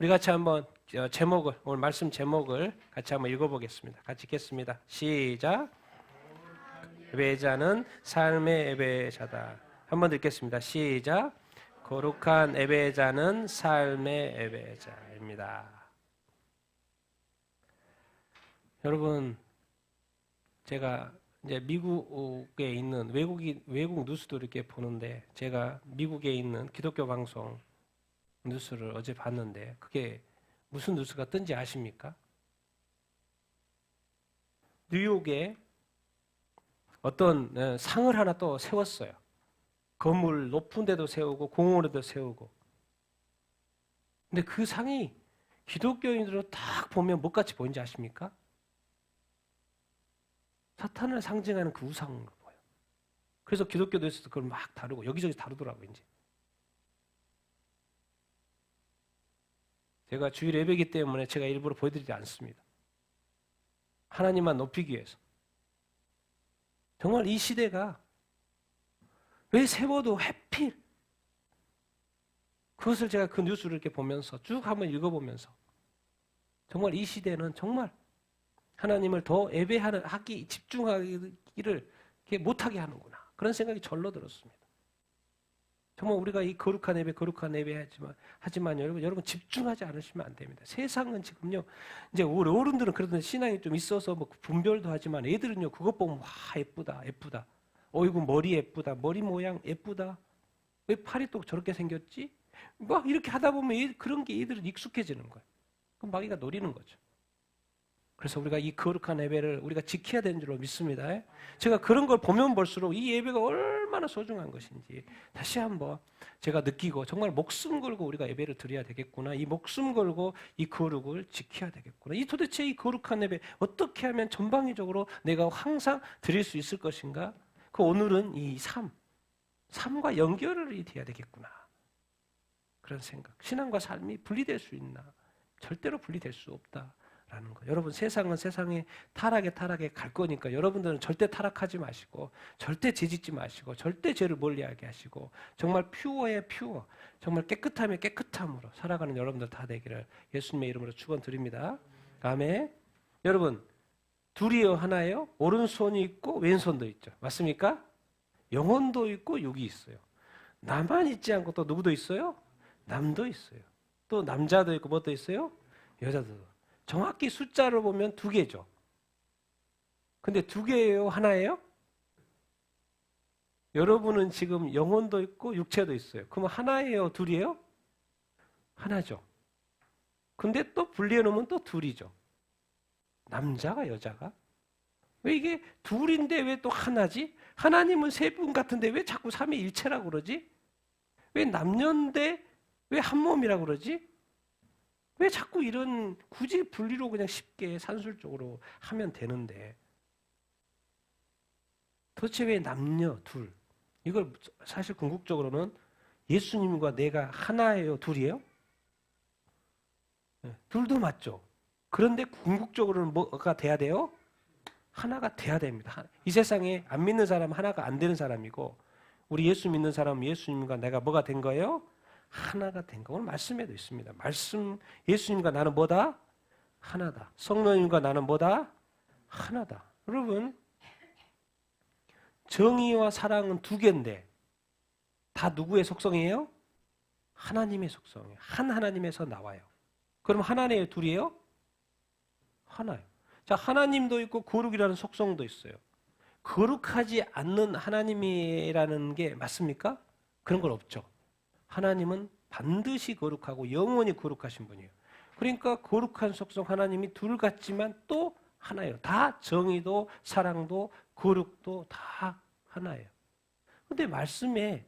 우리 같이 한번 제목을, 오늘 말씀 제목을 같이 한번 읽어보겠습니다. 같이 읽겠습니다. 시작. 예배자는 삶의 예배자다. 한번 읽겠습니다. 시작. 거룩한 예배자는 삶의 예배자입니다. 여러분, 제가 이제 미국에 있는 외국 뉴스도 이렇게 보는데, 제가 미국에 있는 기독교 방송 뉴스를 어제 봤는데, 그게 무슨 뉴스가 뜬지 아십니까? 뉴욕에 어떤 상을 하나 또 세웠어요. 건물 높은 데도 세우고 공원에도 세우고. 근데 그 상이 기독교인으로 딱 보면 뭐같이 보이는지 아십니까? 사탄을 상징하는 그 우상으로 보여요. 그래서 기독교도에서도 그걸 막 다루고 여기저기 다루더라고요. 이제 제가 주일 예배이기 때문에 제가 일부러 보여드리지 않습니다. 하나님만 높이기 위해서. 정말 이 시대가 왜 세워도 하필, 그것을 제가 그 뉴스를 이렇게 보면서 쭉 한번 읽어보면서 정말 이 시대는 정말 하나님을 더 예배하기, 집중하기를 이렇게 못하게 하는구나, 그런 생각이 절로 들었습니다. 정말 우리가 이 거룩한 예배 하지만 여러분 집중하지 않으시면 안 됩니다. 세상은 지금요, 이제 우리 어른들은 그래도 신앙이 좀 있어서 뭐 분별도 하지만, 애들은요 그것 보면 와 예쁘다. 어이구 머리 예쁘다. 머리 모양 예쁘다. 왜 팔이 또 저렇게 생겼지? 막 이렇게 하다 보면 그런 게 애들은 익숙해지는 거예요. 그럼 마귀가 노리는 거죠. 그래서 우리가 이 거룩한 예배를 우리가 지켜야 되는 줄로 믿습니다. 제가 그런 걸 보면 볼수록 이 예배가 얼마나 소중한 것인지 다시 한번 제가 느끼고, 정말 목숨 걸고 우리가 예배를 드려야 되겠구나. 이 목숨 걸고 이 거룩을 지켜야 되겠구나. 도대체 이 거룩한 예배 어떻게 하면 전방위적으로 내가 항상 드릴 수 있을 것인가? 오늘은 이 삶과 연결을 돼야 되겠구나. 그런 생각. 신앙과 삶이 분리될 수 있나? 절대로 분리될 수 없다. 라는 거. 여러분, 세상은 세상에 타락에 갈 거니까 여러분들은 절대 타락하지 마시고, 절대 죄짓지 마시고, 절대 죄를 멀리하게 하시고, 정말 퓨어에 퓨어, 정말 깨끗함에 깨끗함으로 살아가는 여러분들 다 되기를 예수님의 이름으로 축원드립니다. 아멘. 여러분, 둘이요 하나예요? 오른손이 있고 왼손도 있죠. 맞습니까? 영혼도 있고 육이 있어요. 나만 있지 않고 또 누구도 있어요? 남도 있어요. 또 남자도 있고 뭐도 있어요? 여자도. 정확히 숫자를 보면 2개죠. 근데 2개예요? 하나예요? 여러분은 지금 영혼도 있고 육체도 있어요. 그럼 하나예요? 둘이에요? 하나죠. 근데 또 분리해 놓으면 또 둘이죠. 남자가 여자가? 왜 이게 둘인데 왜 또 하나지? 하나님은 3분 같은데 왜 자꾸 삼위일체라고 그러지? 왜 남녀인데 왜 한 몸이라고 그러지? 왜 자꾸 이런 굳이 분리로 그냥 쉽게 산술적으로 하면 되는데, 도대체 왜 남녀 둘? 이걸 사실 궁극적으로는 예수님과 내가 하나예요? 둘이에요? 네, 둘도 맞죠. 그런데 궁극적으로는 뭐가 돼야 돼요? 하나가 돼야 됩니다. 이 세상에 안 믿는 사람은 하나가 안 되는 사람이고, 우리 예수 믿는 사람은 예수님과 내가 뭐가 된 거예요? 하나가 된 거. 오늘 말씀에도 있습니다. 예수님과 나는 뭐다? 하나다. 성령님과 나는 뭐다? 하나다. 여러분, 정의와 사랑은 2개인데 다 누구의 속성이에요? 하나님의 속성이에요. 한 하나님에서 나와요. 그럼 하나네요? 둘이에요? 하나요. 자, 하나님도 있고 거룩이라는 속성도 있어요. 거룩하지 않는 하나님이라는 게 맞습니까? 그런 건 없죠. 하나님은 반드시 거룩하고 영원히 거룩하신 분이에요. 그러니까 거룩한 속성 하나님이 둘 같지만 또 하나예요. 다 정의도 사랑도 거룩도 다 하나예요. 그런데 말씀에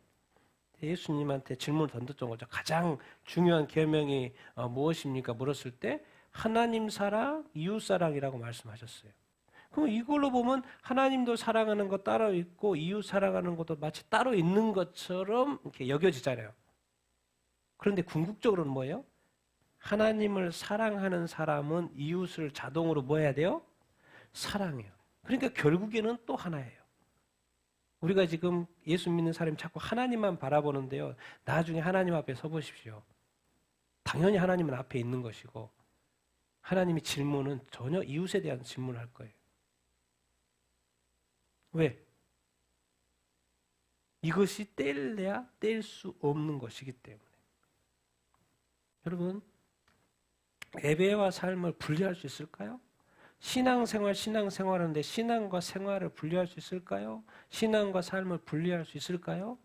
예수님한테 질문을 던졌던 거죠. 가장 중요한 계명이 무엇입니까? 물었을 때 하나님 사랑, 이웃 사랑이라고 말씀하셨어요. 그럼 이걸로 보면 하나님도 사랑하는 것 따로 있고 이웃 사랑하는 것도 마치 따로 있는 것처럼 이렇게 여겨지잖아요. 그런데 궁극적으로는 뭐예요? 하나님을 사랑하는 사람은 이웃을 자동으로 뭐 해야 돼요? 사랑해요. 그러니까 결국에는 또 하나예요. 우리가 지금 예수 믿는 사람이 자꾸 하나님만 바라보는데요. 나중에 하나님 앞에 서 보십시오. 당연히 하나님은 앞에 있는 것이고 하나님의 질문은 전혀 이웃에 대한 질문을 할 거예요. 왜? 이것이 뗄래야 뗄 수 없는 것이기 때문에. 여러분, 예배와 삶을 분리할 수 있을까요? 신앙생활하는데 신앙과 생활을 분리할 수 있을까요? 신앙과 삶을 분리할 수 있을까요?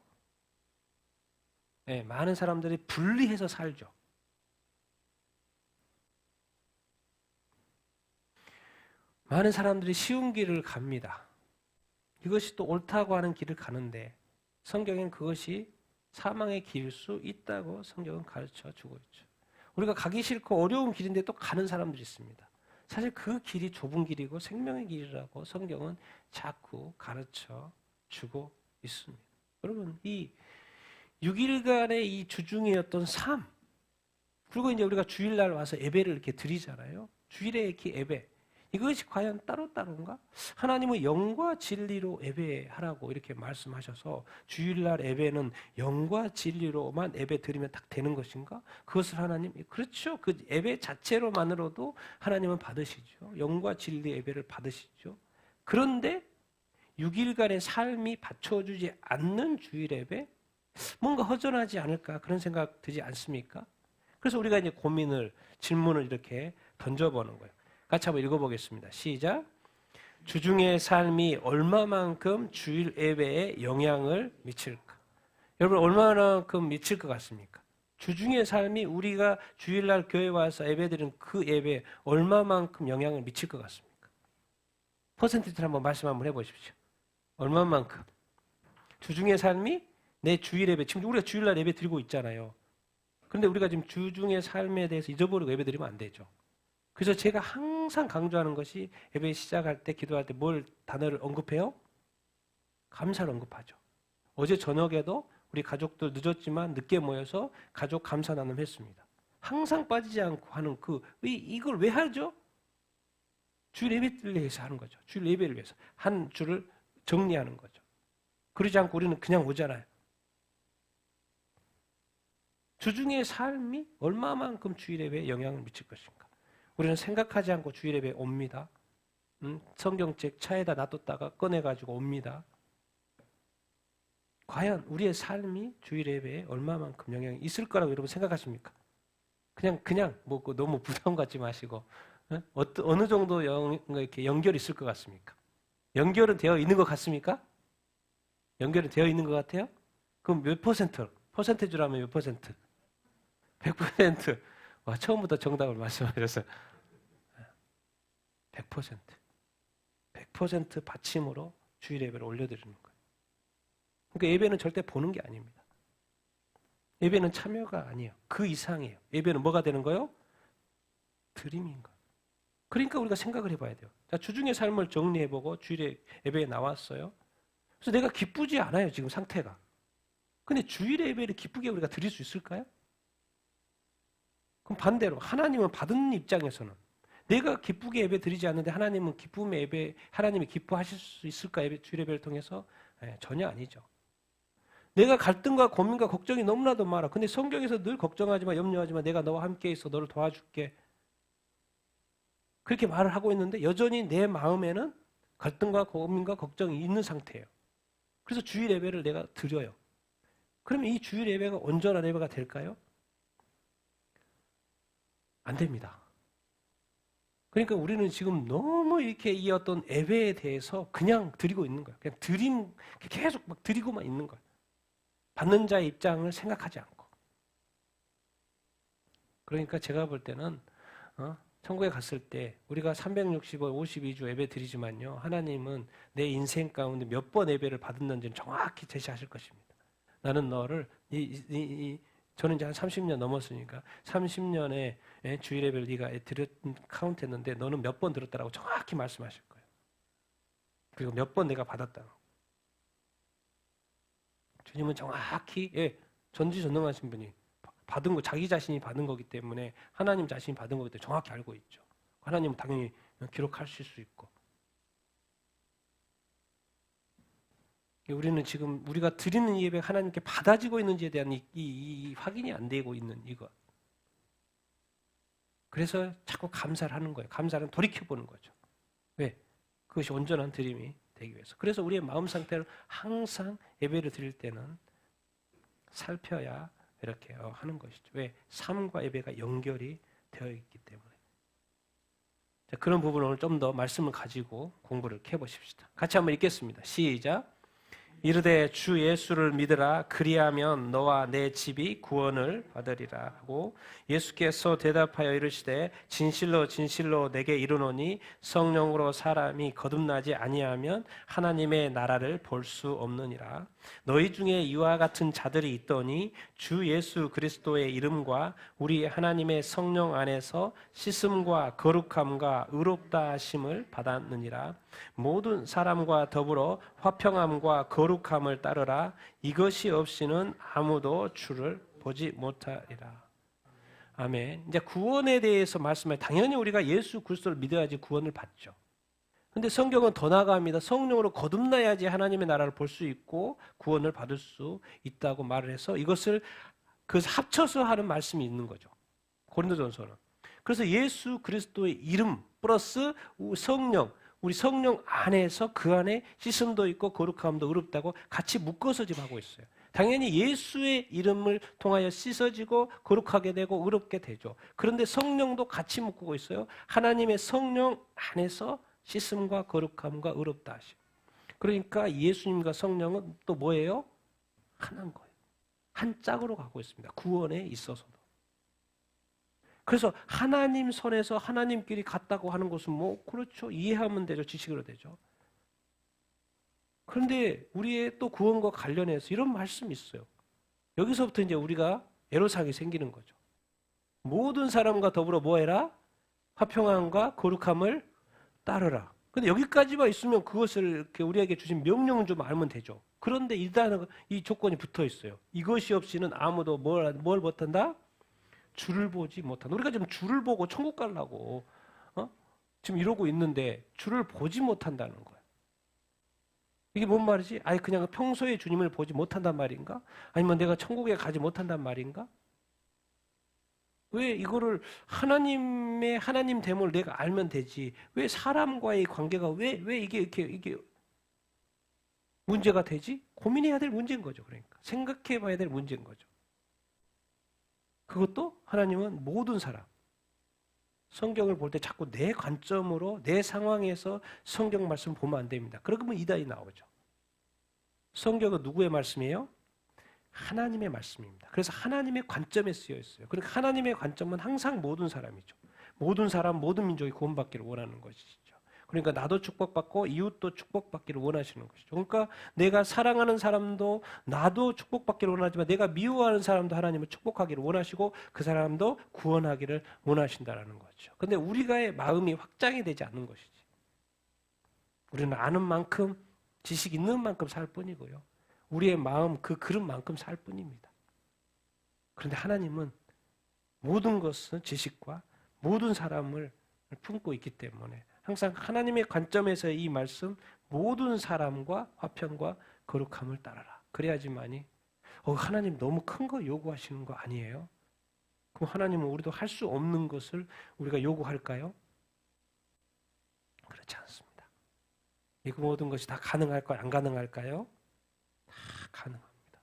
네, 많은 사람들이 분리해서 살죠. 많은 사람들이 쉬운 길을 갑니다. 이것이 또 옳다고 하는 길을 가는데 성경엔 그것이 사망의 길일 수 있다고 성경은 가르쳐 주고 있죠. 우리가 가기 싫고 어려운 길인데 또 가는 사람들이 있습니다. 사실 그 길이 좁은 길이고 생명의 길이라고 성경은 자꾸 가르쳐 주고 있습니다. 여러분, 이 6일간의 이 주중이었던 삶, 그리고 이제 우리가 주일날 와서 예배를 이렇게 드리잖아요. 주일에 이렇게 예배. 이것이 과연 따로따로인가? 하나님은 영과 진리로 예배하라고 이렇게 말씀하셔서 주일날 예배는 영과 진리로만 예배 드리면 딱 되는 것인가? 그것을 하나님, 그렇죠. 그 예배 자체로만으로도 하나님은 받으시죠. 영과 진리 예배를 받으시죠. 그런데 6일간의 삶이 받쳐주지 않는 주일 예배? 뭔가 허전하지 않을까? 그런 생각 들지 않습니까? 그래서 우리가 이제 질문을 이렇게 던져보는 거예요. 같이 한번 읽어보겠습니다. 시작. 주중의 삶이 얼마만큼 주일 예배에 영향을 미칠까? 여러분, 얼마만큼 미칠 것 같습니까? 주중의 삶이 우리가 주일날 교회 와서 예배드리는 그 예배에 얼마만큼 영향을 미칠 것 같습니까? 퍼센티지를 한번 말씀 한번 해보십시오. 얼마만큼? 주중의 삶이 내 주일 예배, 지금 우리가 주일날 예배 드리고 있잖아요. 그런데 우리가 지금 주중의 삶에 대해서 잊어버리고 예배 드리면 안 되죠. 그래서 제가 항상 강조하는 것이 예배 시작할 때, 기도할 때 뭘 단어를 언급해요? 감사를 언급하죠. 어제 저녁에도 우리 가족들 늦었지만 늦게 모여서 가족 감사 나눔 했습니다. 항상 빠지지 않고 하는 이걸 왜 하죠? 주일 예배를 위해서 하는 거죠. 주일 예배를 위해서. 한 주를 정리하는 거죠. 그러지 않고 우리는 그냥 오잖아요. 주중의 삶이 얼마만큼 주일 예배에 영향을 미칠 것인가? 우리는 생각하지 않고 주일 예배에 옵니다. 성경책 차에다 놔뒀다가 꺼내가지고 옵니다. 과연 우리의 삶이 주일 예배에 얼마만큼 영향이 있을 거라고 여러분 생각하십니까? 그냥 뭐 너무 부담 갖지 마시고 어느 정도 이렇게 연결이 있을 것 같습니까? 연결은 되어 있는 것 같습니까? 연결은 되어 있는 것 같아요? 그럼 몇 퍼센트? 퍼센테이지로 몇 퍼센트? 100%. 와, 처음부터 정답을 말씀하셔서 100%. 100% 받침으로 주일 예배를 올려드리는 거예요. 그러니까 예배는 절대 보는 게 아닙니다. 예배는 참여가 아니에요. 그 이상이에요. 예배는 뭐가 되는 거예요? 드림인 거예요. 그러니까 우리가 생각을 해봐야 돼요. 자, 주중의 삶을 정리해보고 주일에 예배에 나왔어요. 그래서 내가 기쁘지 않아요, 지금 상태가. 근데 주일의 예배를 기쁘게 우리가 드릴 수 있을까요? 그럼 반대로 하나님은 받은 입장에서는 내가 기쁘게 예배 드리지 않는데 하나님은 기쁨의 예배, 하나님이 기뻐하실 수 있을까? 주일 예배를 통해서? 전혀 아니죠. 내가 갈등과 고민과 걱정이 너무나도 많아. 근데 성경에서 늘 걱정하지 마, 염려하지 마. 내가 너와 함께 있어. 너를 도와줄게. 그렇게 말을 하고 있는데 여전히 내 마음에는 갈등과 고민과 걱정이 있는 상태예요. 그래서 주일 예배를 내가 드려요. 그러면 이 주일 예배가 온전한 예배가 될까요? 안 됩니다. 그러니까 우리는 지금 너무 이렇게 이 어떤 예배에 대해서 그냥 드리고 있는 거예요. 그냥 계속 막 드리고만 있는 거예요. 받는 자의 입장을 생각하지 않고. 그러니까 제가 볼 때는 천국에 갔을 때 우리가 365, 52주 예배 드리지만요. 하나님은 내 인생 가운데 몇 번 예배를 받았는지는 정확히 제시하실 것입니다. 나는 너를 저는 이제 한 30년 넘었으니까 30년의 주일 예배를 네가 카운트했는데 너는 몇 번 들었다라고 정확히 말씀하실 거예요. 그리고 몇 번 내가 받았다고. 주님은 정확히 전지전능하신 분이 받은 거 자기 자신이 받은 거기 때문에 하나님 자신이 받은 거기 때문에 정확히 알고 있죠. 하나님은 당연히 기록하실 수 있고. 우리는 지금 우리가 드리는 예배가 하나님께 받아지고 있는지에 대한 이 확인이 안 되고 있는 이것. 그래서 자꾸 감사를 하는 거예요. 감사는 돌이켜보는 거죠. 왜? 그것이 온전한 드림이 되기 위해서. 그래서 우리의 마음 상태를 항상 예배를 드릴 때는 살펴야 이렇게 하는 것이죠. 왜? 삶과 예배가 연결이 되어 있기 때문에. 자, 그런 부분을 오늘 좀 더 말씀을 가지고 공부를 해보십시다. 같이 한번 읽겠습니다. 시작. 이르되 주 예수를 믿으라. 그리하면 너와 내 집이 구원을 받으리라 하고, 예수께서 대답하여 이르시되 진실로 진실로 내게 이르노니 성령으로 사람이 거듭나지 아니하면 하나님의 나라를 볼 수 없느니라. 너희 중에 이와 같은 자들이 있더니 주 예수 그리스도의 이름과 우리 하나님의 성령 안에서 씻음과 거룩함과 의롭다 하심을 받았느니라. 모든 사람과 더불어 화평함과 거룩함을 따르라. 이것이 없이는 아무도 주를 보지 못하리라. 아멘. 이제 구원에 대해서 말씀해. 당연히 우리가 예수 그리스도를 믿어야지 구원을 받죠. 근데 성경은 더 나아갑니다. 성령으로 거듭나야지 하나님의 나라를 볼 수 있고 구원을 받을 수 있다고 말을 해서 이것을 합쳐서 하는 말씀이 있는 거죠. 고린도전서는. 그래서 예수 그리스도의 이름 플러스 성령, 우리 성령 안에서 그 안에 씻음도 있고 거룩함도 의롭다고 같이 묶어서 지금 하고 있어요. 당연히 예수의 이름을 통하여 씻어지고 거룩하게 되고 의롭게 되죠. 그런데 성령도 같이 묶고 있어요. 하나님의 성령 안에서 씻음과 거룩함과 의롭다 하심. 그러니까 예수님과 성령은 또 뭐예요? 하나인 거예요. 한 짝으로 가고 있습니다. 구원에 있어서도. 그래서 하나님 손에서 하나님끼리 같다고 하는 것은 뭐 그렇죠. 이해하면 되죠. 지식으로 되죠. 그런데 우리의 또 구원과 관련해서 이런 말씀이 있어요. 여기서부터 이제 우리가 애로사항이 생기는 거죠. 모든 사람과 더불어 뭐 해라? 화평함과 거룩함을 따르라. 근데 여기까지만 있으면 그것을 이렇게 우리에게 주신 명령은 좀 알면 되죠. 그런데 이 조건이 붙어 있어요. 이것이 없이는 아무도 뭘 못한다? 주를 보지 못한다. 우리가 지금 주를 보고 천국 가려고 지금 이러고 있는데 주를 보지 못한다는 거예요. 이게 뭔 말이지? 아니 그냥 평소에 주님을 보지 못한단 말인가? 아니면 내가 천국에 가지 못한단 말인가? 왜 이거를 하나님 됨을 내가 알면 되지? 왜 사람과의 관계가 왜 이게 문제가 되지? 고민해야 될 문제인 거죠. 그러니까 생각해 봐야 될 문제인 거죠. 그것도 하나님은 모든 사람, 성경을 볼 때 자꾸 내 관점으로 내 상황에서 성경 말씀 보면 안 됩니다. 그러면 이단이 나오죠. 성경은 누구의 말씀이에요? 하나님의 말씀입니다. 그래서 하나님의 관점에 쓰여 있어요. 그러니까 하나님의 관점은 항상 모든 사람이죠. 모든 사람, 모든 민족이 구원받기를 원하는 것이죠. 그러니까 나도 축복받고 이웃도 축복받기를 원하시는 것이죠. 그러니까 내가 사랑하는 사람도 나도 축복받기를 원하지만 내가 미워하는 사람도 하나님을 축복하기를 원하시고 그 사람도 구원하기를 원하신다는 거죠. 그런데 우리가의 마음이 확장이 되지 않는 것이지. 우리는 아는 만큼 지식 있는 만큼 살 뿐이고요. 우리의 마음 그 그릇만큼 살 뿐입니다. 그런데 하나님은 모든 것은 지식과 모든 사람을 품고 있기 때문에 항상 하나님의 관점에서 이 말씀 모든 사람과 화평과 거룩함을 따라라. 그래야지만이 하나님 너무 큰 거 요구하시는 거 아니에요? 그럼 하나님은 우리도 할 수 없는 것을 우리가 요구할까요? 그렇지 않습니다. 이 모든 것이 다 가능할까요? 안 가능할까요? 다 가능합니다.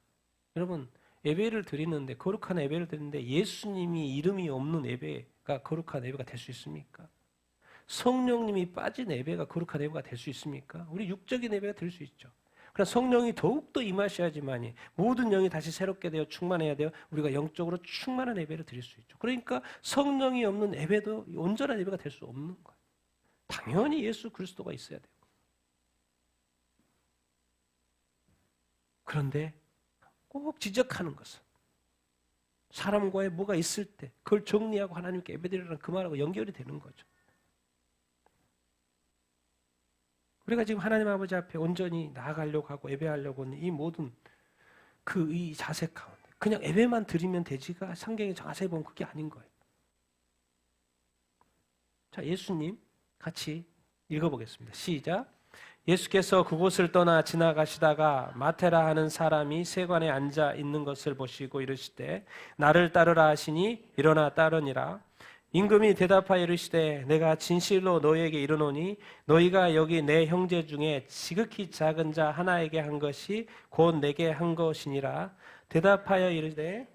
여러분 예배를 드리는데 거룩한 예배를 드리는데 예수님이 이름이 없는 예배가 거룩한 예배가 될 수 있습니까? 성령님이 빠진 예배가 거룩한 예배가 될 수 있습니까? 우리 육적인 예배가 될 수 있죠. 그러나 성령이 더욱더 임하셔야지만이 모든 영이 다시 새롭게 되어 충만해야 돼요. 우리가 영적으로 충만한 예배를 드릴 수 있죠. 그러니까 성령이 없는 예배도 온전한 예배가 될 수 없는 거예요. 당연히 예수 그리스도가 있어야 돼요. 그런데 꼭 지적하는 것은 사람과의 뭐가 있을 때 그걸 정리하고 하나님께 예배드리라는 그 말하고 연결이 되는 거죠. 우리가 지금 하나님 아버지 앞에 온전히 나아가려고 하고 예배하려고 하는 이 모든 이 자세 가운데 그냥 예배만 드리면 되지가 성경에 자세히 보면 그게 아닌 거예요. 자, 예수님 같이 읽어보겠습니다. 시작. 예수께서 그곳을 떠나 지나가시다가 마테라 하는 사람이 세관에 앉아 있는 것을 보시고 이르시되 나를 따르라 하시니 일어나 따르니라. 임금이 대답하여 이르시되 내가 진실로 너희에게 이르노니 너희가 여기 내 형제 중에 지극히 작은 자 하나에게 한 것이 곧 내게 한 것이니라. 대답하여 이르되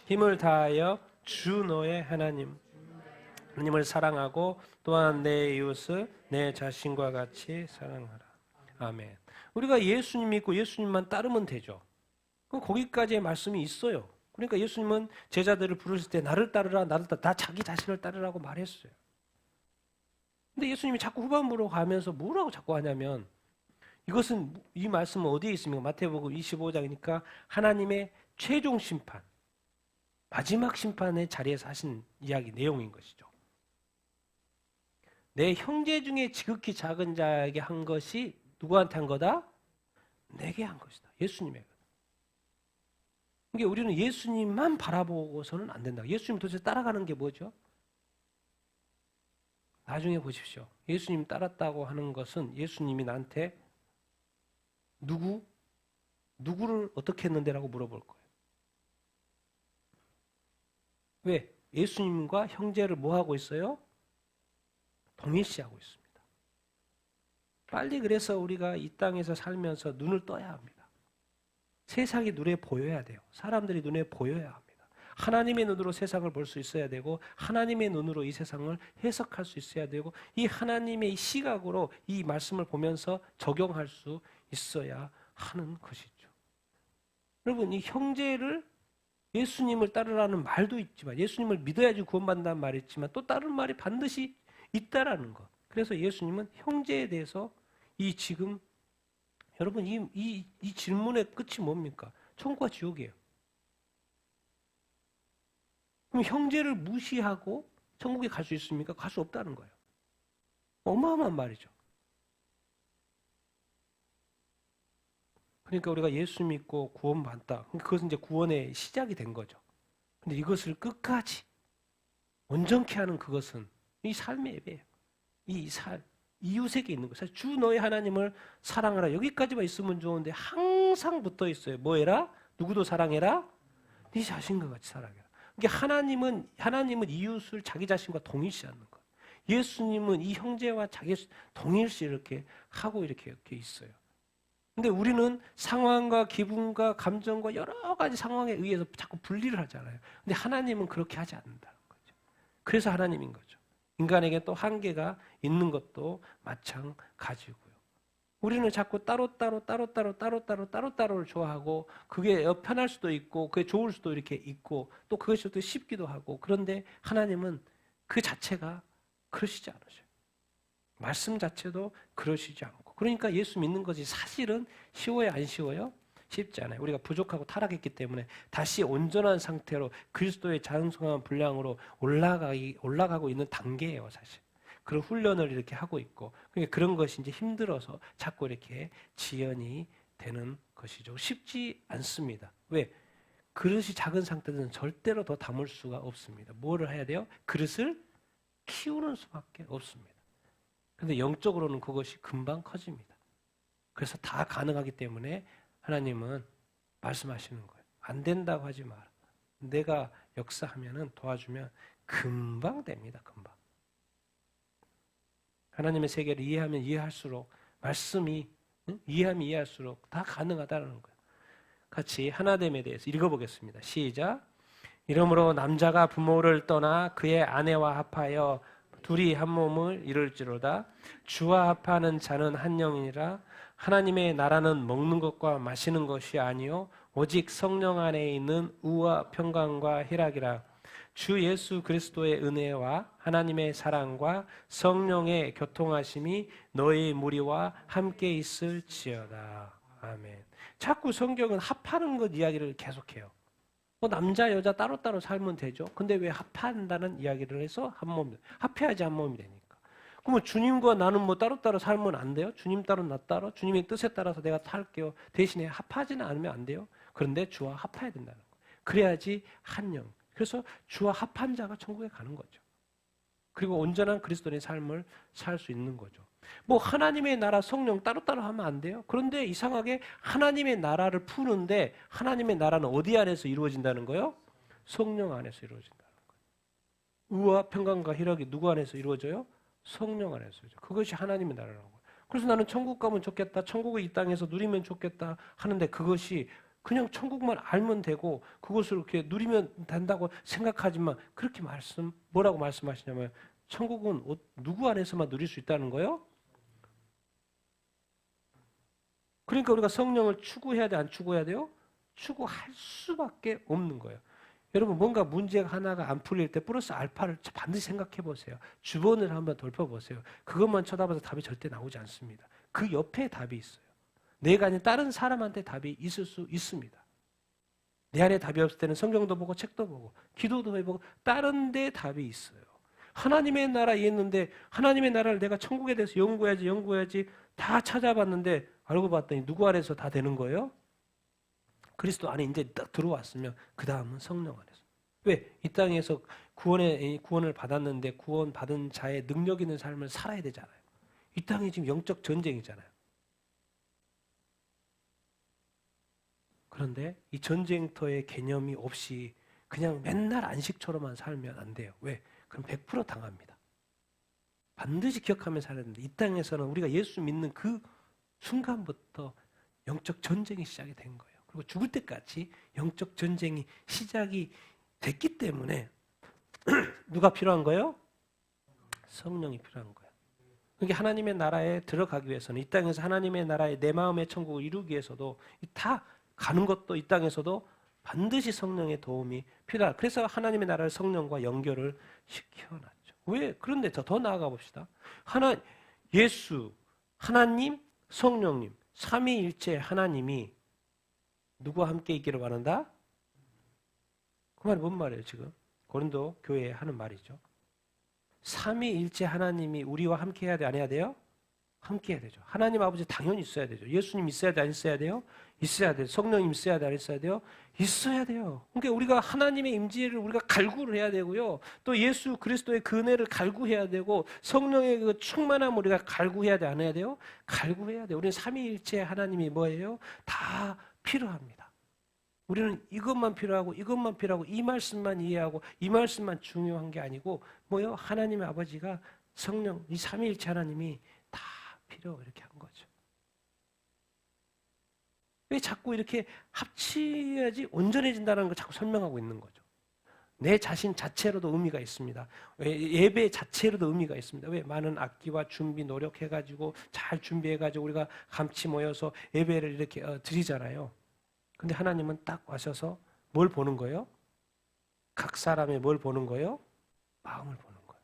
힘을 다하여 주 너의 하나님을 사랑하고 또한 내 이웃을 내 자신과 같이 사랑하라. 아멘. 우리가 예수님 믿고 예수님만 따르면 되죠. 그럼 거기까지의 말씀이 있어요. 그러니까 예수님은 제자들을 부르실 때 나를 따르라, 나를 따르라, 다 자기 자신을 따르라고 말했어요. 근데 예수님이 자꾸 후반부로 가면서 뭐라고 자꾸 하냐면 이 말씀은 어디에 있습니까? 마태복음 25장이니까 하나님의 최종 심판, 마지막 심판의 자리에서 하신 이야기 내용인 것이죠. 내 형제 중에 지극히 작은 자에게 한 것이 누구한테 한 거다? 내게 한 것이다. 예수님에게. 그러니까 우리는 예수님만 바라보고서는 안 된다. 예수님 도대체 따라가는 게 뭐죠? 나중에 보십시오. 예수님 따랐다고 하는 것은 예수님이 나한테 누구를 어떻게 했는데라고 물어볼 거예요. 왜? 예수님과 형제를 뭐 하고 있어요? 동일시하고 있습니다. 빨리 그래서 우리가 이 땅에서 살면서 눈을 떠야 합니다. 세상이 눈에 보여야 돼요. 사람들이 눈에 보여야 합니다. 하나님의 눈으로 세상을 볼 수 있어야 되고 하나님의 눈으로 이 세상을 해석할 수 있어야 되고 이 하나님의 시각으로 이 말씀을 보면서 적용할 수 있어야 하는 것이죠. 여러분, 이 형제를 예수님을 따르라는 말도 있지만 예수님을 믿어야지 구원받는다는 말이 있지만 또 다른 말이 반드시 있다라는 것. 그래서 예수님은 형제에 대해서 지금 여러분 이 질문의 끝이 뭡니까? 천국과 지옥이에요. 그럼 형제를 무시하고 천국에 갈 수 있습니까? 갈 수 없다는 거예요. 어마어마한 말이죠. 그러니까 우리가 예수 믿고 구원받다. 그것은 이제 구원의 시작이 된 거죠. 근데 이것을 끝까지 온전케 하는 그것은 이 삶의 예배예요. 이웃에게 있는 거. 사실 주 너의 하나님을 사랑하라. 여기까지만 있으면 좋은데 항상 붙어 있어요. 뭐 해라? 누구도 사랑해라? 네 자신과 같이 사랑해라. 그러니까 하나님은 이웃을 자기 자신과 동일시하는 것. 예수님은 이 형제와 자기 동일시 이렇게 하고 이렇게 있어요. 근데 우리는 상황과 기분과 감정과 여러 가지 상황에 의해서 자꾸 분리를 하잖아요. 근데 하나님은 그렇게 하지 않는다는 거죠. 그래서 하나님인 거죠. 인간에게 또 한계가 있는 것도 마찬가지고요. 우리는 자꾸 따로따로를 좋아하고 그게 편할 수도 있고 그게 좋을 수도 이렇게 있고 또 그것이 또 쉽기도 하고 그런데 하나님은 그 자체가 그러시지 않으셔요. 말씀 자체도 그러시지 않고 그러니까 예수 믿는 것이 사실은 쉬워요? 안 쉬워요? 쉽지 않아요. 우리가 부족하고 타락했기 때문에 다시 온전한 상태로 그리스도의 장성한 분량으로 올라가고 있는 단계예요, 사실. 그런 훈련을 이렇게 하고 있고 그러니까 그런 것이 이제 힘들어서 자꾸 이렇게 지연이 되는 것이죠. 쉽지 않습니다. 왜? 그릇이 작은 상태는 절대로 더 담을 수가 없습니다. 뭐를 해야 돼요? 그릇을 키우는 수밖에 없습니다. 그런데 영적으로는 그것이 금방 커집니다. 그래서 다 가능하기 때문에 하나님은 말씀하시는 거예요. 안 된다고 하지 마라. 내가 역사하면은 도와주면 금방 됩니다. 금방. 하나님의 세계를 이해하면 이해할수록 말씀이 이해하면 이해할수록 다 가능하다는 거예요. 같이 하나됨에 대해서 읽어보겠습니다. 시작. 이러므로 남자가 부모를 떠나 그의 아내와 합하여 둘이 한 몸을 이룰지로다. 주와 합하는 자는 한 영이니라. 하나님의 나라는 먹는 것과 마시는 것이 아니요 오직 성령 안에 있는 의와 평강과 희락이라. 주 예수 그리스도의 은혜와 하나님의 사랑과 성령의 교통하심이 너희 무리와 함께 있을지어다. 아멘. 자꾸 성경은 합하는 것 이야기를 계속해요. 남자 여자 따로따로 살면 되죠. 근데 왜 합한다는 이야기를 해서 한 몸, 합해야지 한 몸이 되니까. 그러면 주님과 나는 뭐 따로따로 살면 안 돼요? 주님 따로 나 따로? 주님의 뜻에 따라서 내가 살게요. 대신에 합하지는 않으면 안 돼요? 그런데 주와 합해야 된다는 거예요. 그래야지 한 영. 그래서 주와 합한 자가 천국에 가는 거죠. 그리고 온전한 그리스도인의 삶을 살 수 있는 거죠. 뭐 하나님의 나라 성령 따로따로 하면 안 돼요? 그런데 이상하게 하나님의 나라를 푸는데 하나님의 나라는 어디 안에서 이루어진다는 거예요? 성령 안에서 이루어진다는 거예요. 의와 평강과 희락이 누구 안에서 이루어져요? 성령 안에서 이루어져요. 그것이 하나님의 나라라는 거예요. 그래서 나는 천국 가면 좋겠다, 천국을 이 땅에서 누리면 좋겠다 하는데 그것이 그냥 천국만 알면 되고 그것을 이렇게 누리면 된다고 생각하지만 그렇게 뭐라고 말씀하시냐면 천국은 누구 안에서만 누릴 수 있다는 거예요? 그러니까 우리가 성령을 추구해야 돼, 안 추구해야 돼요? 추구할 수밖에 없는 거예요. 여러분 뭔가 문제가 하나가 안 풀릴 때 플러스 알파를 반드시 생각해 보세요. 주변을 한번 돌펴보세요. 그것만 쳐다봐서 답이 절대 나오지 않습니다. 그 옆에 답이 있어요. 내가 아닌 다른 사람한테 답이 있을 수 있습니다. 내 안에 답이 없을 때는 성경도 보고 책도 보고 기도도 해보고 다른 데 답이 있어요. 하나님의 나라에 있는데 하나님의 나라를 내가 천국에 대해서 연구해야지 다 찾아봤는데 알고 봤더니 누구 안에서 다 되는 거예요? 그리스도 안에 이제 딱 들어왔으면 그 다음은 성령 안에서. 왜? 이 땅에서 구원을 받았는데 구원받은 자의 능력 있는 삶을 살아야 되잖아요. 이 땅이 지금 영적 전쟁이잖아요. 그런데 이 전쟁터의 개념이 없이 그냥 맨날 안식처럼만 살면 안 돼요. 왜? 그럼 100% 당합니다. 반드시 기억하며 살아야 되는데 이 땅에서는 우리가 예수 믿는 그 순간부터 영적 전쟁이 시작이 된 거예요. 그리고 죽을 때까지 영적 전쟁이 시작이 됐기 때문에 누가 필요한 거예요? 성령이 필요한 거예요. 그게 하나님의 나라에 들어가기 위해서는 이 땅에서 하나님의 나라의 내 마음의 천국을 이루기 위해서도 다 가는 것도 이 땅에서도 반드시 성령의 도움이 필요하다. 그래서 하나님의 나라를 성령과 연결을 시켜놨죠. 왜? 그런데 더 나아가 봅시다. 예수, 하나님, 성령님, 삼위일체 하나님이 누구와 함께 있기를 원한다? 그 말이 뭔 말이에요 지금? 고린도 교회에 하는 말이죠. 삼위일체 하나님이 우리와 함께 해야 돼, 안 해야 돼요? 함께 해야 되죠. 하나님 아버지 당연히 있어야 되죠. 예수님 있어야 돼, 안 있어야 돼요? 있어야 돼요. 성령님 있어야 돼, 안 있어야 돼요? 있어야 돼요. 그러니까 우리가 하나님의 임재를 우리가 갈구를 해야 되고요. 또 예수 그리스도의 그 은혜를 갈구해야 되고 성령의 그 충만함을 우리가 갈구해야 돼, 안 해야 돼요? 갈구해야 돼요. 우리는 삼위일체 하나님이 뭐예요? 다 필요합니다. 우리는 이것만 필요하고 이것만 필요하고 이 말씀만 이해하고 이 말씀만 중요한 게 아니고 뭐요? 하나님의 아버지가 성령, 이 삼위일체 하나님이 다 필요 이렇게 한 거죠. 왜 자꾸 이렇게 합치야지 온전해진다는 걸 자꾸 설명하고 있는 거죠. 내 자신 자체로도 의미가 있습니다. 예배 자체로도 의미가 있습니다. 왜? 많은 악기와 준비 노력해가지고 잘 준비해가지고 우리가 같이 모여서 예배를 이렇게 드리잖아요. 근데 하나님은 딱 와셔서 뭘 보는 거예요? 각 사람의 뭘 보는 거예요? 마음을 보는 거예요.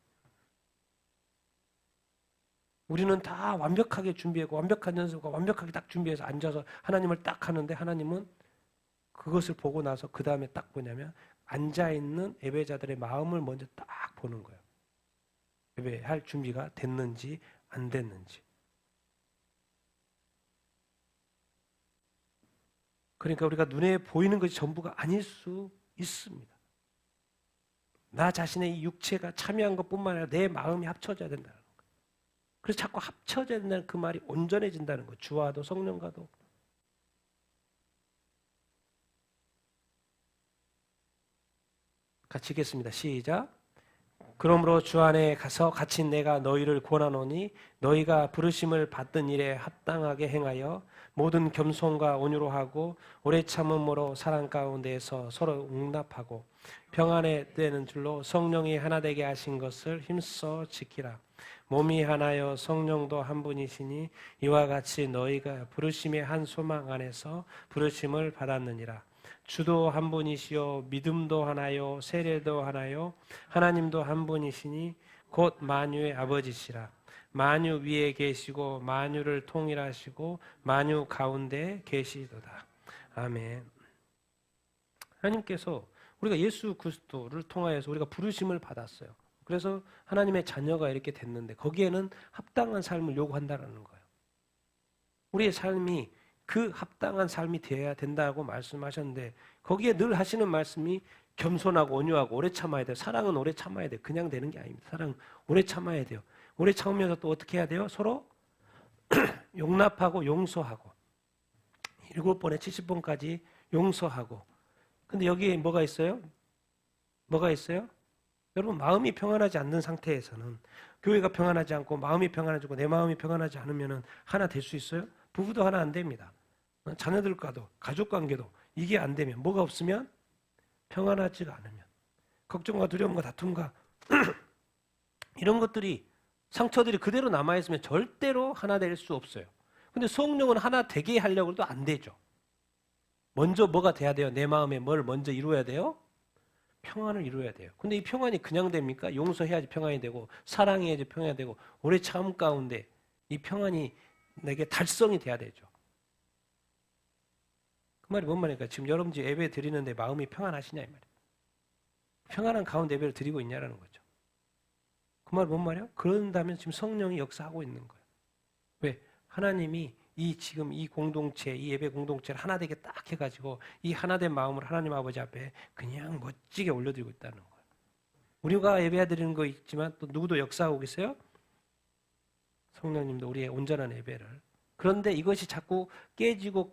우리는 다 완벽하게 준비하고 완벽한 연습과 완벽하게 딱 준비해서 앉아서 하나님을 딱 하는데 하나님은 그것을 보고 나서 그 다음에 딱 뭐냐면 앉아있는 예배자들의 마음을 먼저 딱 보는 거예요. 예배할 준비가 됐는지 안 됐는지. 그러니까 우리가 눈에 보이는 것이 전부가 아닐 수 있습니다. 나 자신의 이 육체가 참여한 것뿐만 아니라 내 마음이 합쳐져야 된다는 거예요. 그래서 자꾸 합쳐져야 된다는 그 말이 온전해진다는 거예요. 주와도 성령과도. 같이 읽겠습니다. 시작. 그러므로 주 안에 가서 갇힌 내가 너희를 권하노니 너희가 부르심을 받던 일에 합당하게 행하여 모든 겸손과 온유로 하고 오래 참음으로 사랑 가운데에서 서로 응답하고 평안에 되는 줄로 성령이 하나 되게 하신 것을 힘써 지키라. 몸이 하나여 성령도 한 분이시니 이와 같이 너희가 부르심의 한 소망 안에서 부르심을 받았느니라. 주도 한 분이시요 믿음도 하나요 세례도 하나요 하나님도 한 분이시니 곧 만유의 아버지시라. 만유 위에 계시고 만유를 통일하시고 만유 가운데 계시도다. 아멘. 하나님께서 우리가 예수 그리스도를 통하여서 우리가 부르심을 받았어요. 그래서 하나님의 자녀가 이렇게 됐는데 거기에는 합당한 삶을 요구한다는 거예요. 우리의 삶이 그 합당한 삶이 되어야 된다고 말씀하셨는데 거기에 늘 하시는 말씀이 겸손하고 온유하고 오래 참아야 돼요. 사랑은 오래 참아야 돼요. 그냥 되는 게 아닙니다. 사랑은 오래 참아야 돼요. 오래 참으면서 또 어떻게 해야 돼요? 서로 용납하고 용서하고 7번에 70번까지 용서하고 근데 여기에 뭐가 있어요? 뭐가 있어요? 여러분 마음이 평안하지 않는 상태에서는 교회가 평안하지 않고 마음이 평안하지 않고 내 마음이 평안하지 않으면 하나 될 수 있어요? 부부도 하나 안 됩니다. 자녀들과도 가족관계도 이게 안 되면 뭐가 없으면 평안하지가 않으면 걱정과 두려움과 다툼과 이런 것들이 상처들이 그대로 남아있으면 절대로 하나 될 수 없어요. 근데 성령은 하나 되게 하려고 해도 안 되죠. 먼저 뭐가 돼야 돼요? 내 마음에 뭘 먼저 이루어야 돼요? 평안을 이루어야 돼요. 근데 이 평안이 그냥 됩니까? 용서해야지 평안이 되고 사랑해야지 평안이 되고 오래 참 가운데 이 평안이 내게 달성이 돼야 되죠. 그 말이 뭔 말입니까? 지금 여러분 집 예배 드리는데 마음이 평안하시냐 이 말이에요. 평안한 가운데 예배를 드리고 있냐라는 거죠. 그 말 뭔 말이에요? 그런다면 지금 성령이 역사하고 있는 거예요. 왜? 하나님이 지금 이 공동체, 이 예배 공동체를 하나 되게 딱 해가지고 이 하나된 마음을 하나님 아버지 앞에 그냥 멋지게 올려드리고 있다는 거예요. 우리가 예배 드리는 거 있지만 또 누구도 역사하고 계세요? 성령님도 우리의 온전한 예배를. 그런데 이것이 자꾸 깨지고